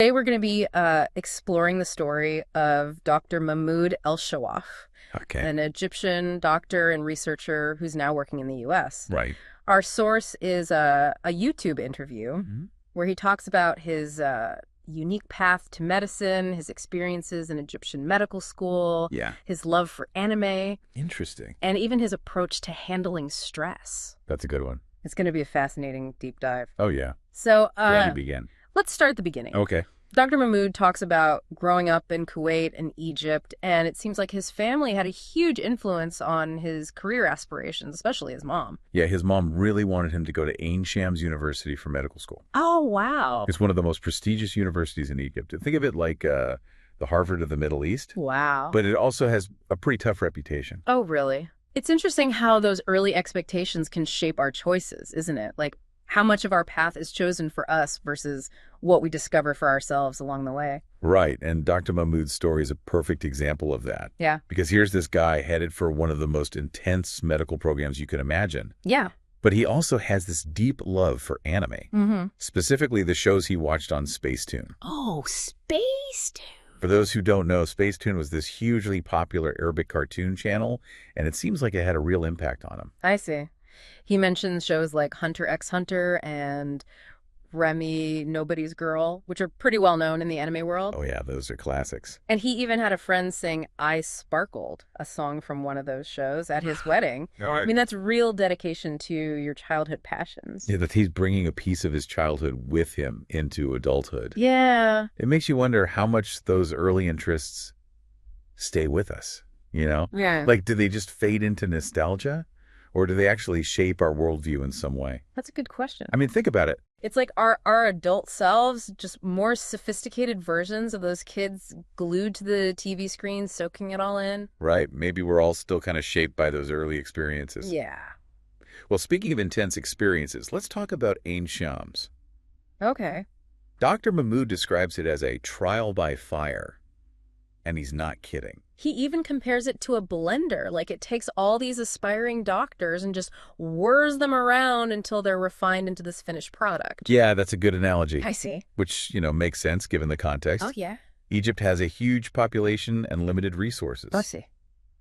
Today we're going to be exploring the story of Dr. Mahmoud Elshawaaf, Okay. an Egyptian doctor and researcher who's now working in the US. Right. Our source is a YouTube interview where he talks about his unique path to medicine, his experiences in Egyptian medical school, Yeah. his love for anime, Interesting. and even his approach to handling stress. That's a good one. It's going to be a fascinating deep dive. Oh, yeah. So, Where do you begin? let's start at the beginning. Okay. Dr. Mahmoud talks about growing up in Kuwait and Egypt, and it seems like his family had a huge influence on his career aspirations, especially his mom. Yeah, his mom really wanted him to go to Ain Shams University for medical school. Oh, wow. It's one of the most prestigious universities in Egypt. Think of it like the Harvard of the Middle East, Wow. but it also has a pretty tough reputation. Oh, really? It's interesting how those early expectations can shape our choices, isn't it? Like how much of our path is chosen for us versus what we discover for ourselves along the way. Right, and Dr. Mahmoud's story is a perfect example of that. Yeah. Because here's this guy headed for one of the most intense medical programs you can imagine. Yeah. But he also has this deep love for anime, Mm-hmm. specifically the shows he watched on Spacetoon. Oh, Space Tune. For those who don't know, Spacetoon was this hugely popular Arabic cartoon channel, and it seems like it had a real impact on him. I see. He mentions shows like Hunter x Hunter and Remy Nobody's Girl, which are pretty well known in the anime world. Oh yeah, those are classics. And he even had a friend sing I Sparkled, a song from one of those shows at his wedding. I mean, that's real dedication to your childhood passions. Yeah, that he's bringing a piece of his childhood with him into adulthood. Yeah. It makes you wonder how much those early interests stay with us, you know? Yeah. Like, do they just fade into nostalgia? Or do they actually shape our worldview in some way? That's a good question. I mean, think about it. It's like our adult selves, just more sophisticated versions of those kids glued to the TV screen, soaking it all in. Right. Maybe we're all still kind of shaped by those early experiences. Yeah. Well, speaking of intense experiences, let's talk about Ain Shams. Okay. Dr. Mahmoud describes it as a trial by fire. And he's not kidding. He even compares it to a blender. Like it takes all these aspiring doctors and just whirs them around until they're refined into this finished product. Yeah, that's a good analogy. I see. Which, makes sense given the context. Oh, yeah. Egypt has a huge population and limited resources. I see.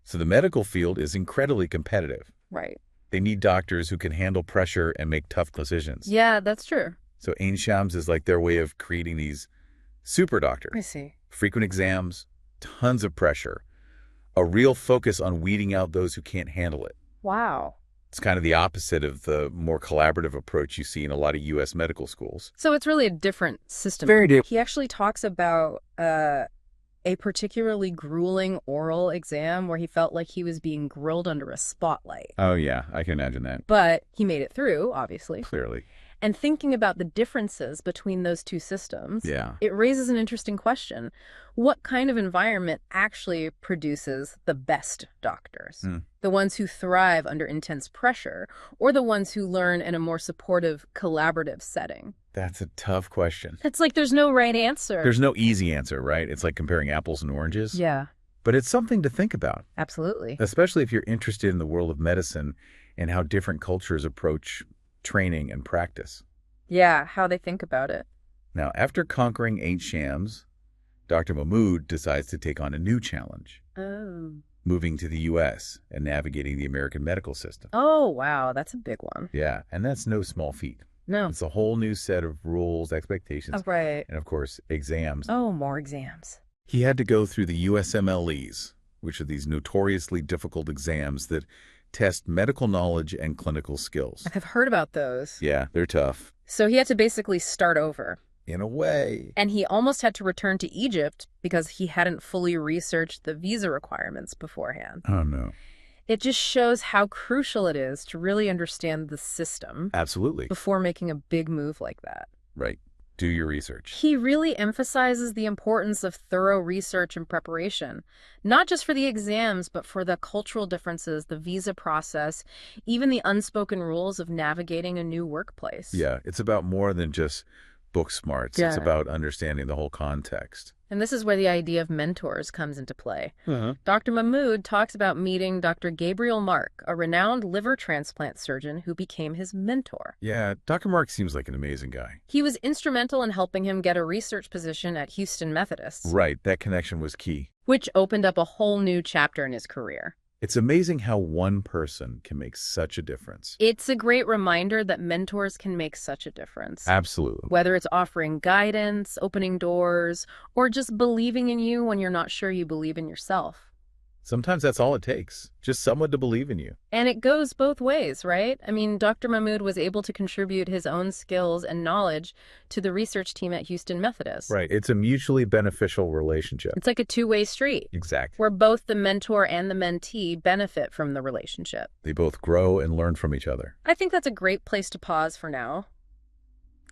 So the medical field is incredibly competitive. Right. They need doctors who can handle pressure and make tough decisions. Yeah, that's true. So Ain Shams is like their way of creating these super doctors. I see. Frequent exams, tons of pressure, a real focus on weeding out those who can't handle it. Wow. It's kind of the opposite of the more collaborative approach you see in a lot of U.S. medical schools. So it's really a different system. Very different. He actually talks about a particularly grueling oral exam where he felt like he was being grilled under a spotlight. Oh, yeah, I can imagine that. But he made it through, obviously. Clearly. And thinking about the differences between those two systems, Yeah. it raises an interesting question. What kind of environment actually produces the best doctors? The ones who thrive under intense pressure, or the ones who learn in a more supportive, collaborative setting? That's a tough question. It's like there's no right answer. There's no easy answer, right? It's like comparing apples and oranges. Yeah, But it's something to think about, absolutely. especially if you're interested in the world of medicine and how different cultures approach training and practice. Yeah, how they think about it. Now, after conquering Ain Shams, Dr. Mahmoud decides to take on a new challenge, Oh. moving to the U.S. and navigating the American medical system. Oh, wow, that's a big one. Yeah, and that's no small feat. No. It's a whole new set of rules, expectations, Oh, right. and of course, exams. Oh, more exams. He had to go through the USMLEs, which are these notoriously difficult exams that test medical knowledge and clinical skills. I've heard about those. Yeah, they're tough. So he had to basically start over. In a way. And he almost had to return to Egypt because he hadn't fully researched the visa requirements beforehand. Oh, no. It just shows how crucial it is to really understand the system Absolutely. before making a big move like that. Right. Do your research. He really emphasizes the importance of thorough research and preparation, not just for the exams, but for the cultural differences, the visa process, even the unspoken rules of navigating a new workplace. Yeah, it's about more than just book smarts. Yeah. It's about understanding the whole context. And this is where the idea of mentors comes into play. Dr. Mahmood talks about meeting Dr. Gabriel Mark, a renowned liver transplant surgeon who became his mentor. Yeah, Dr. Mark seems like an amazing guy. He was instrumental in helping him get a research position at Houston Methodist. Right, that connection was key. Which opened up a whole new chapter in his career. It's amazing how one person can make such a difference. It's a great reminder that mentors can make such a difference. Absolutely. Whether it's offering guidance, opening doors, or just believing in you when you're not sure you believe in yourself. Sometimes that's all it takes, just someone to believe in you. And it goes both ways, right? I mean, Dr. Mahmood was able to contribute his own skills and knowledge to the research team at Houston Methodist. Right, it's a mutually beneficial relationship. It's like a two-way street. Exactly. Where both the mentor and the mentee benefit from the relationship. They both grow and learn from each other. I think that's a great place to pause for now.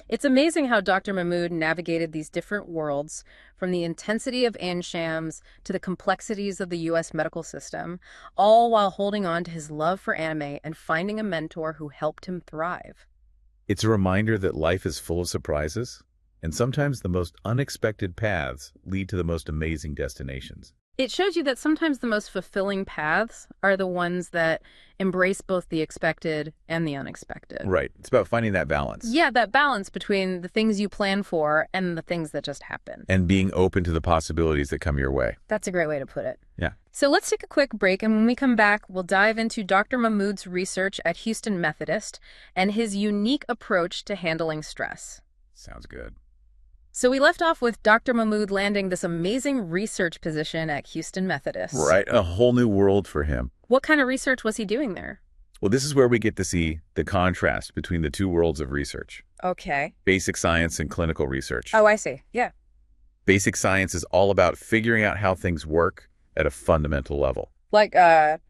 It's amazing how Dr. Mahmood navigated these different worlds, from the intensity of ANSHAMs to the complexities of the U.S. medical system, all while holding on to his love for anime and finding a mentor who helped him thrive. It's a reminder that life is full of surprises, and sometimes the most unexpected paths lead to the most amazing destinations. It shows you that sometimes the most fulfilling paths are the ones that embrace both the expected and the unexpected. Right. It's about finding that balance. Yeah, that balance between the things you plan for and the things that just happen. And being open to the possibilities that come your way. That's a great way to put it. Yeah. So let's take a quick break, and when we come back, we'll dive into Dr. Mahmood's research at Houston Methodist and his unique approach to handling stress. Sounds good. So we left off with Dr. Mahmood landing this amazing research position at Houston Methodist. Right. A whole new world for him. What kind of research was he doing there? Well, this is where we get to see the contrast between the two worlds of research. Okay. Basic science and clinical research. Oh, I see. Yeah. Basic science is all about figuring out how things work at a fundamental level. Like,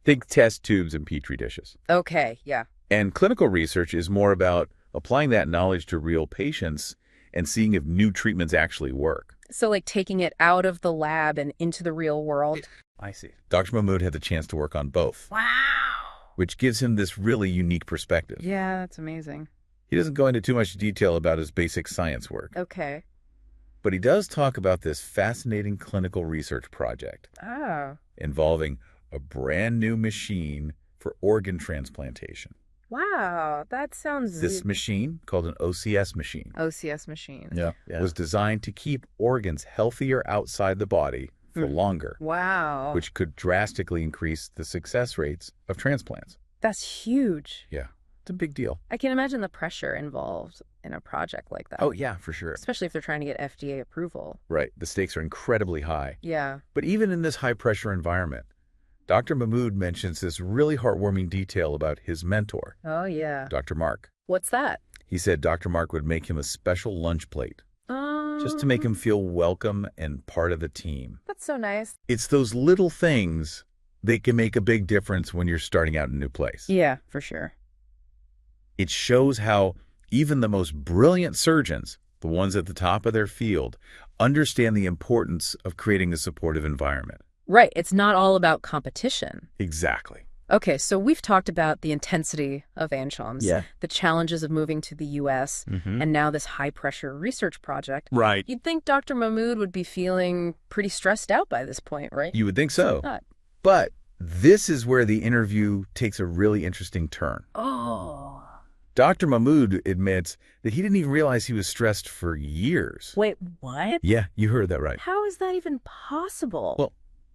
Think test tubes and petri dishes. Okay, yeah. And clinical research is more about applying that knowledge to real patients and seeing if new treatments actually work. So like taking it out of the lab and into the real world. I see. Dr. Mahmood had the chance to work on both. Wow. Which gives him this really unique perspective. Yeah, that's amazing. He doesn't go into too much detail about his basic science work. Okay. But he does talk about this fascinating clinical research project involving a brand new machine for organ transplantation. Wow, that sounds... This machine, called an OCS machine, OCS machine. was designed to keep organs healthier outside the body for longer. Wow. Which could drastically increase the success rates of transplants. That's huge. Yeah, it's a big deal. I can imagine the pressure involved in a project like that. Oh, yeah, for sure. Especially if they're trying to get FDA approval. Right. The stakes are incredibly high. Yeah. But even in this high-pressure environment, Dr. Mahmood mentions this really heartwarming detail about his mentor. Oh, yeah. Dr. Mark. What's that? He said Dr. Mark would make him a special lunch plate. Just to make him feel welcome and part of the team. That's so nice. It's those little things that can make a big difference when you're starting out in a new place. Yeah, for sure. It shows how even the most brilliant surgeons, the ones at the top of their field, understand the importance of creating a supportive environment. Right. It's not all about competition. Exactly. Okay, so we've talked about the intensity of ANSHAMs, the challenges of moving to the U.S., and now this high-pressure research project. Right. You'd think Dr. Mahmood would be feeling pretty stressed out by this point, right? You would think so. Not. But this is where the interview takes a really interesting turn. Oh. Dr. Mahmood admits that he didn't even realize he was stressed for years. Wait, what? Yeah, you heard that right. How is that even possible? Well,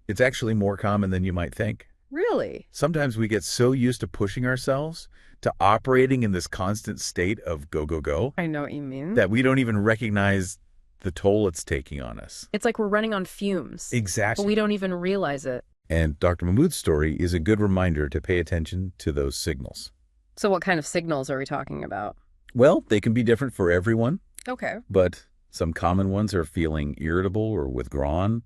it's actually more common than you might think. Really? Sometimes we get so used to pushing ourselves, to operating in this constant state of go, go, go. I know what you mean. That we don't even recognize the toll it's taking on us. It's like we're running on fumes. Exactly. But we don't even realize it. And Dr. Mahmood's story is a good reminder to pay attention to those signals. So what kind of signals are we talking about? Well, they can be different for everyone. Okay. But some common ones are feeling irritable or withdrawn,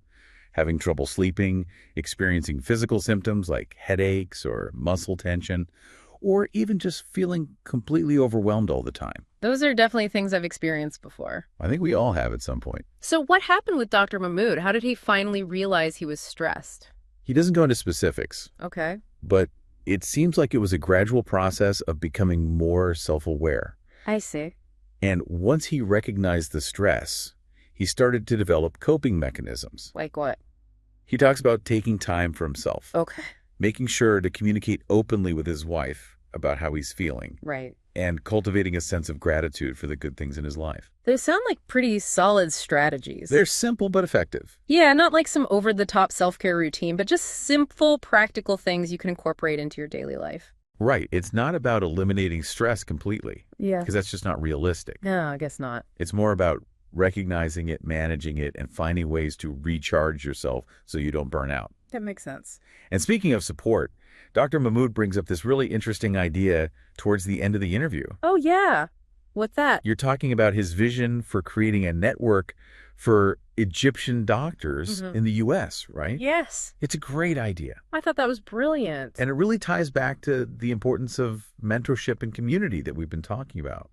having trouble sleeping, experiencing physical symptoms like headaches or muscle tension, or even just feeling completely overwhelmed all the time. Those are definitely things I've experienced before. I think we all have at some point. So what happened with Dr. Mahmood? How did he finally realize he was stressed? He doesn't go into specifics. Okay. But it seems like it was a gradual process of becoming more self-aware. I see. And once he recognized the stress, he started to develop coping mechanisms. Like what? He talks about taking time for himself, Okay. making sure to communicate openly with his wife about how he's feeling, Right. and cultivating a sense of gratitude for the good things in his life. They sound like pretty solid strategies. They're simple but effective. Yeah, not like some over-the-top self-care routine, but just simple, practical things you can incorporate into your daily life. Right. It's not about eliminating stress completely, Yeah. because that's just not realistic. No, I guess not. It's more about recognizing it, managing it, and finding ways to recharge yourself so you don't burn out. That makes sense. And speaking of support, Dr. Mahmood brings up this really interesting idea towards the end of the interview. Oh, yeah. What's that? You're talking about his vision for creating a network for Egyptian doctors in the U.S., right? Yes. It's a great idea. I thought that was brilliant. And it really ties back to the importance of mentorship and community that we've been talking about.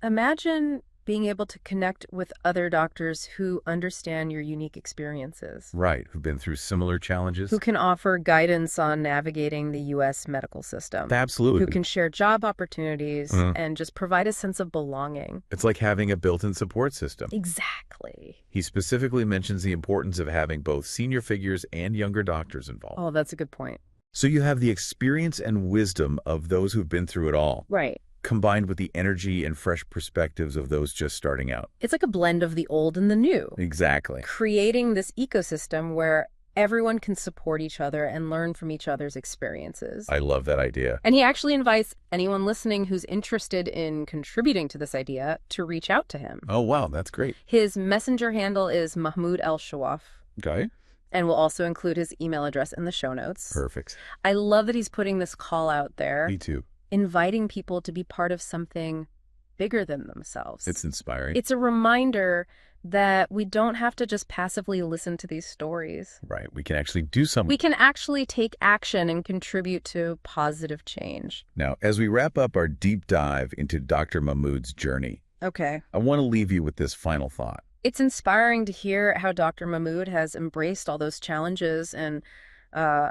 Imagine being able to connect with other doctors who understand your unique experiences. Right, who've been through similar challenges. Who can offer guidance on navigating the U.S. medical system. Absolutely. Who can share job opportunities and just provide a sense of belonging. It's like having a built-in support system. Exactly. He specifically mentions the importance of having both senior figures and younger doctors involved. Oh, that's a good point. So you have the experience and wisdom of those who've been through it all, Right. combined with the energy and fresh perspectives of those just starting out. It's like a blend of the old and the new. Exactly. Creating this ecosystem where everyone can support each other and learn from each other's experiences. I love that idea. And he actually invites anyone listening who's interested in contributing to this idea to reach out to him. Oh, wow, that's great. His messenger handle is Mahmoud Elshawaaf, Okay. and we'll also include his email address in the show notes. Perfect. I love that he's putting this call out there, Me too. inviting people to be part of something bigger than themselves. It's inspiring. It's a reminder that we don't have to just passively listen to these stories. Right. We can actually do something. We can actually take action and contribute to positive change. Now, as we wrap up our deep dive into Dr. Mahmood's journey, Okay. I want to leave you with this final thought. It's inspiring to hear how Dr. Mahmood has embraced all those challenges and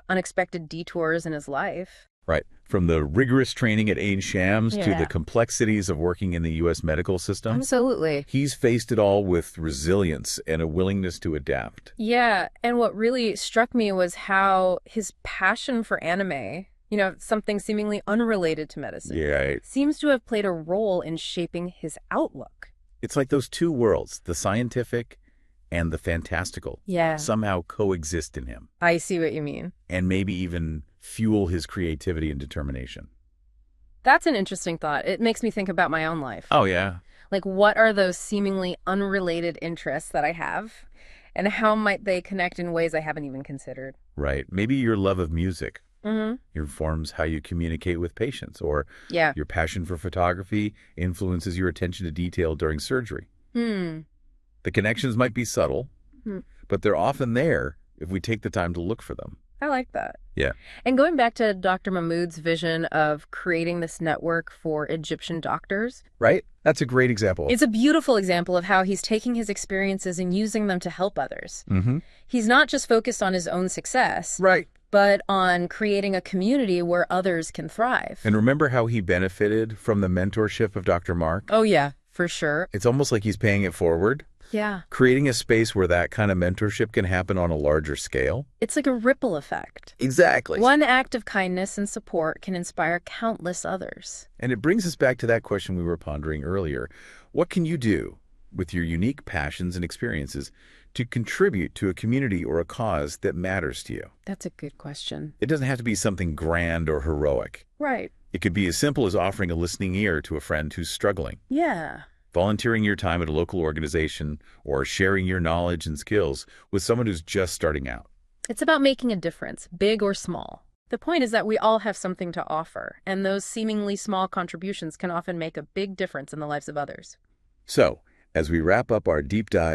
unexpected detours in his life. Right. From the rigorous training at Ain Shams to Yeah. the complexities of working in the U.S. medical system. Absolutely. He's faced it all with resilience and a willingness to adapt. Yeah, and what really struck me was how his passion for anime, something seemingly unrelated to medicine, Right. seems to have played a role in shaping his outlook. It's like those two worlds, the scientific and the fantastical, Yeah. somehow coexist in him I see what you mean. and maybe even fuel his creativity and determination. That's an interesting thought. It makes me think about my own life. Oh, yeah. Like, what are those seemingly unrelated interests that I have, and how might they connect in ways I haven't even considered? Right. Maybe your love of music Mm-hmm. informs how you communicate with patients, or Yeah. your passion for photography influences your attention to detail during surgery. The connections might be subtle, but they're often there if we take the time to look for them. I like that. Yeah. And going back to Dr. Mahmood's vision of creating this network for Egyptian doctors, Right? That's a great example. it's a beautiful example of how he's taking his experiences and using them to help others. Mm-hmm. He's not just focused on his own success, Right. but on creating a community where others can thrive. And remember how he benefited from the mentorship of Dr. Mark? Oh, yeah, for sure. It's almost like he's paying it forward, Yeah. creating a space where that kind of mentorship can happen on a larger scale. It's like a ripple effect. Exactly. One act of kindness and support can inspire countless others. And it brings us back to that question we were pondering earlier. What can you do with your unique passions and experiences to contribute to a community or a cause that matters to you? That's a good question. It doesn't have to be something grand or heroic. Right. It could be as simple as offering a listening ear to a friend who's struggling, Yeah. volunteering your time at a local organization, or sharing your knowledge and skills with someone who's just starting out. It's about making a difference, big or small. The point is that we all have something to offer, and those seemingly small contributions can often make a big difference in the lives of others. So, as we wrap up our deep dive